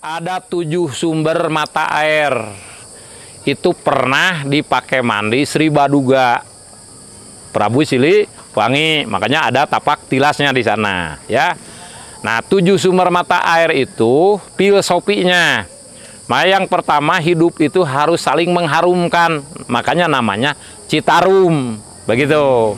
Ada 7 sumber mata air. Itu pernah dipakai mandi Sri Baduga Prabu Siliwangi, makanya ada tapak tilasnya di sana, ya. Nah, 7 sumber mata air itu filosofinya. Nah, yang pertama, hidup itu harus saling mengharumkan, makanya namanya Citarum, begitu.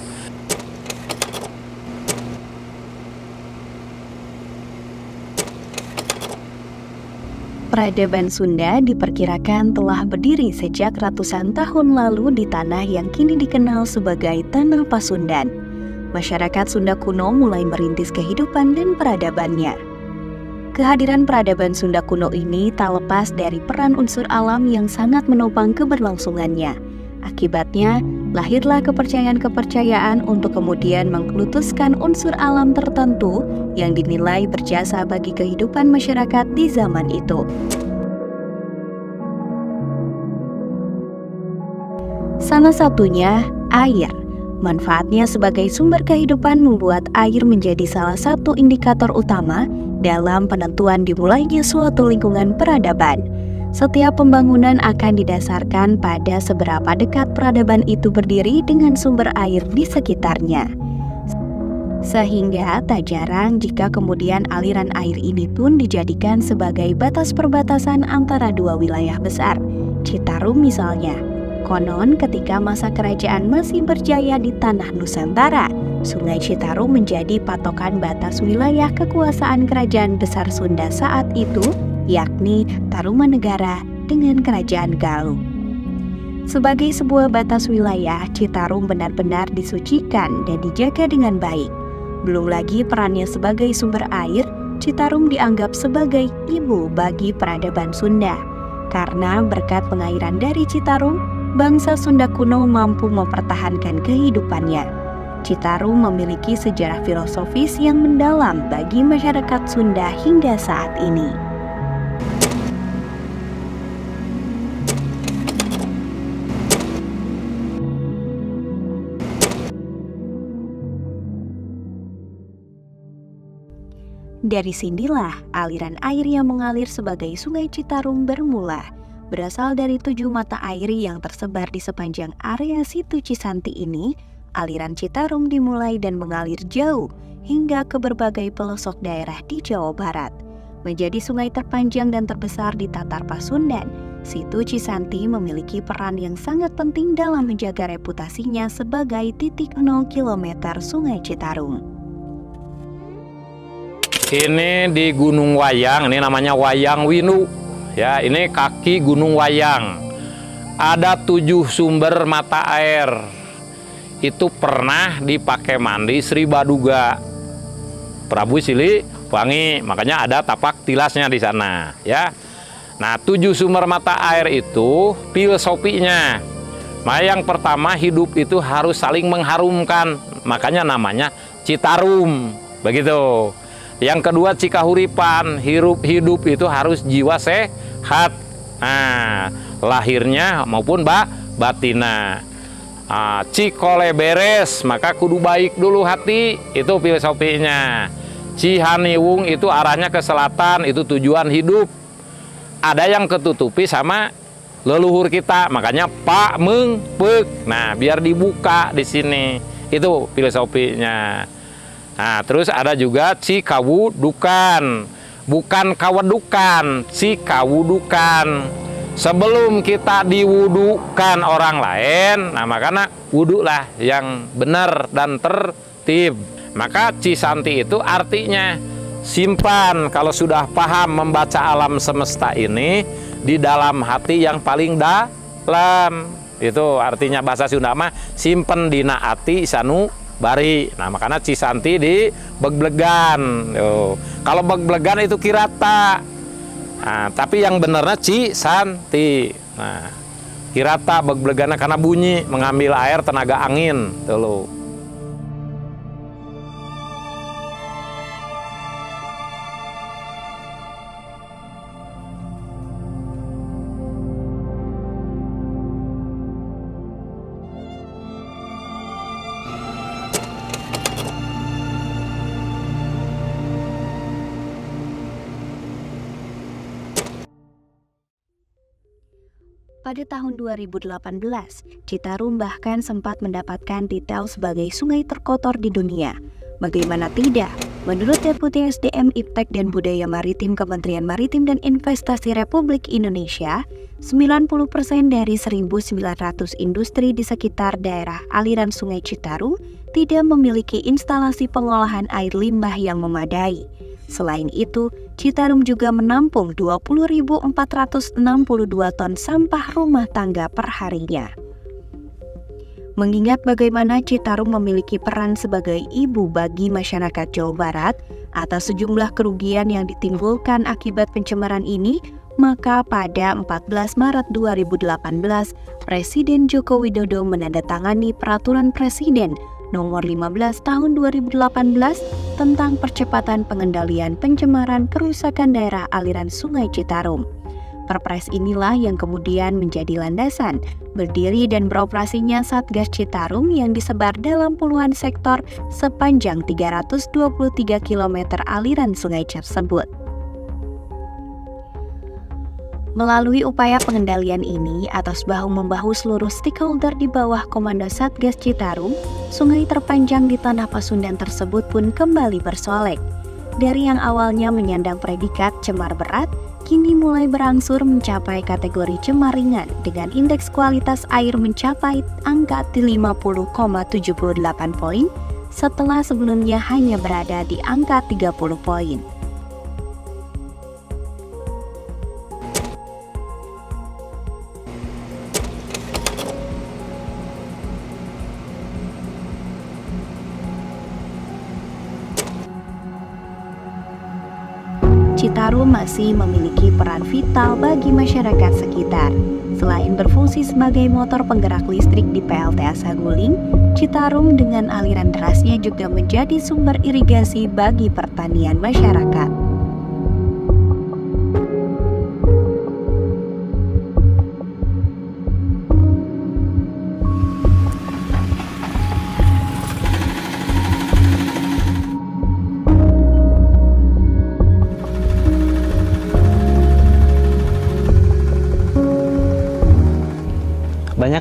Peradaban Sunda diperkirakan telah berdiri sejak ratusan tahun lalu di tanah yang kini dikenal sebagai Tanah Pasundan. Masyarakat Sunda kuno mulai merintis kehidupan dan peradabannya. Kehadiran peradaban Sunda kuno ini tak lepas dari peran unsur alam yang sangat menopang keberlangsungannya. Akibatnya, lahirlah kepercayaan-kepercayaan untuk kemudian mengkultuskan unsur alam tertentu yang dinilai berjasa bagi kehidupan masyarakat di zaman itu. Salah satunya, air. Manfaatnya sebagai sumber kehidupan membuat air menjadi salah satu indikator utama dalam penentuan dimulainya suatu lingkungan peradaban. Setiap pembangunan akan didasarkan pada seberapa dekat peradaban itu berdiri dengan sumber air di sekitarnya. Sehingga tak jarang jika kemudian aliran air ini pun dijadikan sebagai batas perbatasan antara dua wilayah besar, Citarum misalnya. Konon ketika masa kerajaan masih berjaya di tanah Nusantara, Sungai Citarum menjadi patokan batas wilayah kekuasaan kerajaan besar Sunda saat itu, yakni Tarumanegara dengan Kerajaan Galuh. Sebagai sebuah batas wilayah, Citarum benar-benar disucikan dan dijaga dengan baik. Belum lagi perannya sebagai sumber air, Citarum dianggap sebagai ibu bagi peradaban Sunda. Karena berkat pengairan dari Citarum, bangsa Sunda kuno mampu mempertahankan kehidupannya. Citarum memiliki sejarah filosofis yang mendalam bagi masyarakat Sunda hingga saat ini. Dari sinilah aliran air yang mengalir sebagai Sungai Citarum bermula. Berasal dari 7 mata air yang tersebar di sepanjang area situ Cisanti ini, aliran Citarum dimulai dan mengalir jauh hingga ke berbagai pelosok daerah di Jawa Barat. Menjadi sungai terpanjang dan terbesar di Tatar Pasundan, situ Cisanti memiliki peran yang sangat penting dalam menjaga reputasinya sebagai titik 0 km Sungai Citarum. Ini di Gunung Wayang, ini namanya Wayang Winu. Ya, ini kaki Gunung Wayang. Ada 7 sumber mata air. Itu pernah dipakai mandi Sri Baduga Prabu Siliwangi, makanya ada tapak tilasnya di sana, ya. Nah, 7 sumber mata air itu filosofinya. Nah, yang pertama, hidup itu harus saling mengharumkan, makanya namanya Citarum, begitu. Yang kedua, cikahuripan, hidup itu harus jiwa sehat. Nah, lahirnya maupun batina. Cikole beres, maka kudu baik dulu hati, itu filosofinya. Cihaniwung itu arahnya ke selatan, itu tujuan hidup. Ada yang ketutupi sama leluhur kita, makanya Pak Meng Pek. Nah, biar dibuka di sini, itu filosofinya. Nah, terus ada juga Cikawudukan, bukan kawedukan, Cikawudukan. Sebelum kita diwudukan orang lain, nah makanya wudhulah yang benar dan tertib. Maka Cisanti itu artinya simpan, kalau sudah paham membaca alam semesta ini di dalam hati yang paling dalam. Itu artinya bahasa Sunda mah simpen dina ati sanu bari. Nah, makanya Cisanti di Begblegan. Kalau Begblegan itu Kirata. Nah, tapi yang benernya Cisanti. Nah, Kirata Begblegan karena bunyi mengambil air tenaga angin. Tuh loh. Pada tahun 2018, Citarum bahkan sempat mendapatkan titel sebagai sungai terkotor di dunia. Bagaimana tidak? Menurut Deputi SDM Iptek dan Budaya Maritim Kementerian Maritim dan Investasi Republik Indonesia, 90% dari 1.900 industri di sekitar daerah aliran Sungai Citarum tidak memiliki instalasi pengolahan air limbah yang memadai. Selain itu, Citarum juga menampung 20.462 ton sampah rumah tangga per harinya. Mengingat bagaimana Citarum memiliki peran sebagai ibu bagi masyarakat Jawa Barat atas sejumlah kerugian yang ditimbulkan akibat pencemaran ini, maka pada 14 Maret 2018, Presiden Joko Widodo menandatangani Peraturan Presiden Nomor 15 Tahun 2018 tentang percepatan pengendalian pencemaran kerusakan daerah aliran Sungai Citarum. Perpres inilah yang kemudian menjadi landasan berdiri dan beroperasinya Satgas Citarum yang disebar dalam puluhan sektor sepanjang 323 km aliran sungai tersebut. Melalui upaya pengendalian ini, atas bahu-membahu seluruh stakeholder di bawah komando Satgas Citarum, sungai terpanjang di Tanah Pasundan tersebut pun kembali bersolek. Dari yang awalnya menyandang predikat cemar berat, kini mulai berangsur mencapai kategori cemar ringan dengan indeks kualitas air mencapai angka 50,78 poin setelah sebelumnya hanya berada di angka 30 poin. Citarum masih memiliki peran vital bagi masyarakat sekitar. Selain berfungsi sebagai motor penggerak listrik di PLTA Saguling, Citarum dengan aliran derasnya juga menjadi sumber irigasi bagi pertanian masyarakat.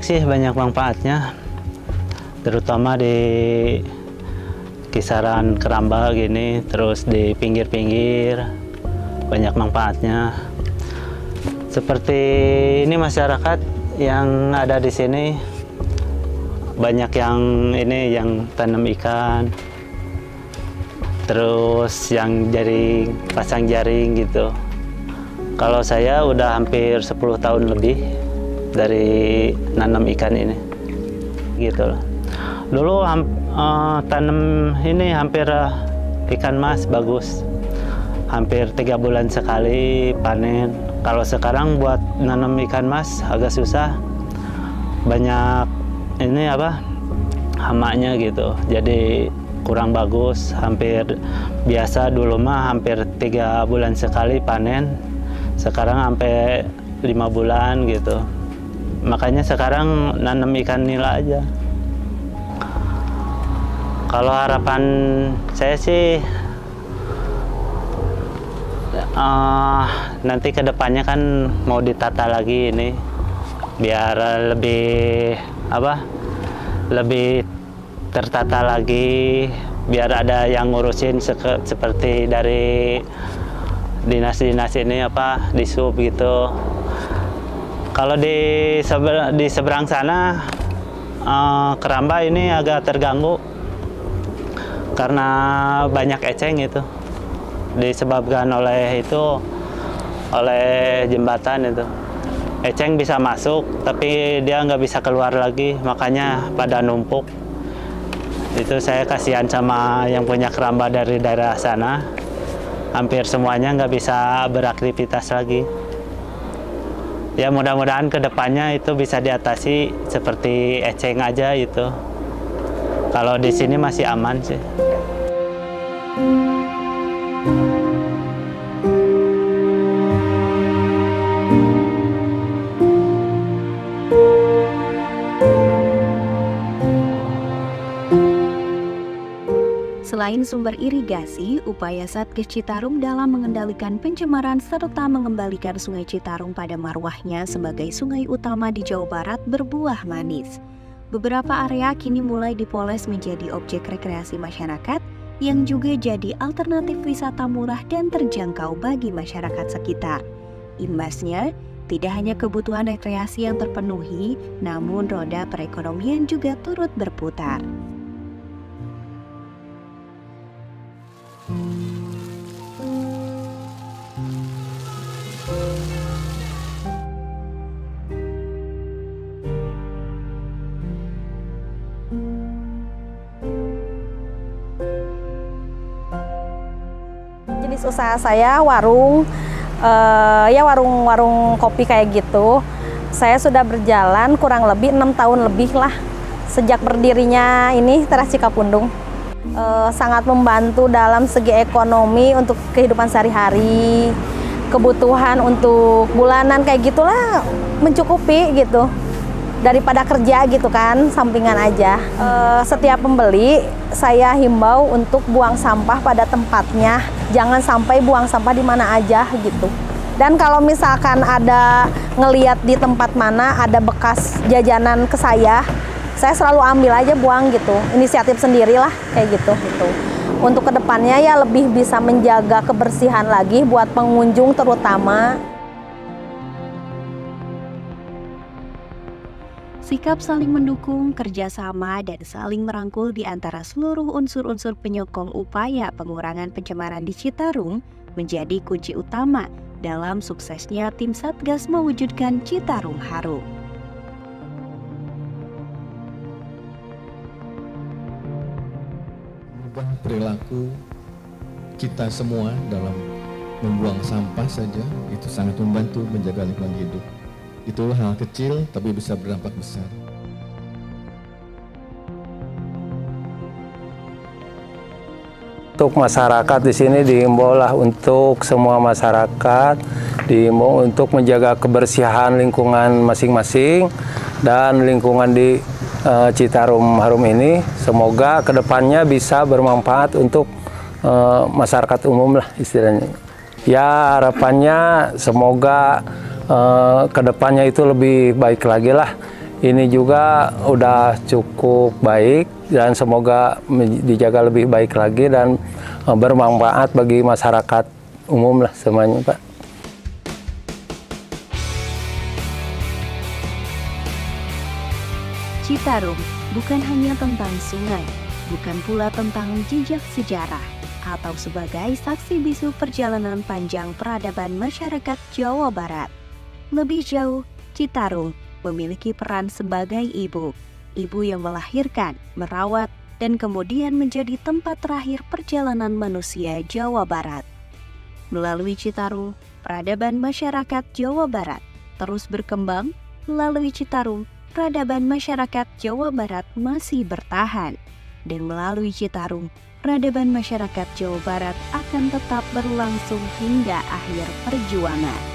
Banyak manfaatnya, terutama di kisaran Keramba gini, terus di pinggir-pinggir banyak manfaatnya. Seperti ini masyarakat yang ada di sini banyak yang tanam ikan, terus yang pasang jaring gitu. Kalau saya udah hampir 10 tahun lebih dari nanam ikan ini gitu loh. Dulu tanam ini hampir ikan mas bagus, hampir 3 bulan sekali panen. Kalau sekarang buat nanam ikan mas agak susah, banyak hamanya gitu, jadi kurang bagus. Hampir biasa dulu mah hampir 3 bulan sekali panen, sekarang sampai 5 bulan gitu. Makanya sekarang nanam ikan nila aja. Kalau harapan saya sih nanti kedepannya kan mau ditata lagi ini biar lebih tertata lagi, biar ada yang ngurusin seperti dari dinas-dinas ini di sub gitu. Kalau di seberang sana Keramba ini agak terganggu karena banyak eceng itu, disebabkan oleh jembatan itu. Eceng bisa masuk tapi dia nggak bisa keluar lagi, makanya pada numpuk. Itu saya kasihan sama yang punya keramba dari daerah sana, hampir semuanya nggak bisa beraktivitas lagi. Ya mudah-mudahan kedepannya itu bisa diatasi seperti eceng aja itu. Kalau di sini masih aman sih. Selain sumber irigasi, upaya Satgas Citarum dalam mengendalikan pencemaran serta mengembalikan Sungai Citarum pada marwahnya sebagai sungai utama di Jawa Barat berbuah manis. Beberapa area kini mulai dipoles menjadi objek rekreasi masyarakat yang juga jadi alternatif wisata murah dan terjangkau bagi masyarakat sekitar. Imbasnya, tidak hanya kebutuhan rekreasi yang terpenuhi, namun roda perekonomian juga turut berputar. Jenis usaha saya warung, warung kopi kayak gitu. Saya sudah berjalan kurang lebih 6 tahun lebih lah sejak berdirinya ini Teras Cikapundung. Sangat membantu dalam segi ekonomi untuk kehidupan sehari-hari, kebutuhan untuk bulanan kayak gitulah mencukupi gitu. Daripada kerja gitu kan, sampingan aja. Setiap pembeli saya himbau untuk buang sampah pada tempatnya. Jangan sampai buang sampah di mana aja gitu. Dan kalau misalkan ada ngeliat di tempat mana ada bekas jajanan ke saya selalu ambil aja buang gitu. Inisiatif sendirilah kayak gitu. Untuk kedepannya ya lebih bisa menjaga kebersihan lagi buat pengunjung terutama. Sikap saling mendukung, kerjasama, dan saling merangkul di antara seluruh unsur-unsur penyokong upaya pengurangan pencemaran di Citarum menjadi kunci utama dalam suksesnya tim Satgas mewujudkan Citarum Harum. Mengubah perilaku kita semua dalam membuang sampah saja itu sangat membantu menjaga lingkungan hidup. Itulah hal kecil tapi bisa berdampak besar. Untuk masyarakat di sini dihimbau lah untuk semua masyarakat dihimbau untuk menjaga kebersihan lingkungan masing-masing dan lingkungan di Citarum Harum ini semoga kedepannya bisa bermanfaat untuk masyarakat umum lah istilahnya. Ya harapannya semoga kedepannya itu lebih baik lagi lah. Ini juga udah cukup baik dan semoga dijaga lebih baik lagi dan bermanfaat bagi masyarakat umum lah semuanya, Pak. Citarum bukan hanya tentang sungai, bukan pula tentang jejak sejarah, atau sebagai saksi bisu perjalanan panjang peradaban masyarakat Jawa Barat. Lebih jauh, Citarum memiliki peran sebagai ibu yang melahirkan, merawat, dan kemudian menjadi tempat terakhir perjalanan manusia Jawa Barat. Melalui Citarum, peradaban masyarakat Jawa Barat terus berkembang. Melalui Citarum, peradaban masyarakat Jawa Barat masih bertahan. Dan melalui Citarum, peradaban masyarakat Jawa Barat akan tetap berlangsung hingga akhir perjuangan.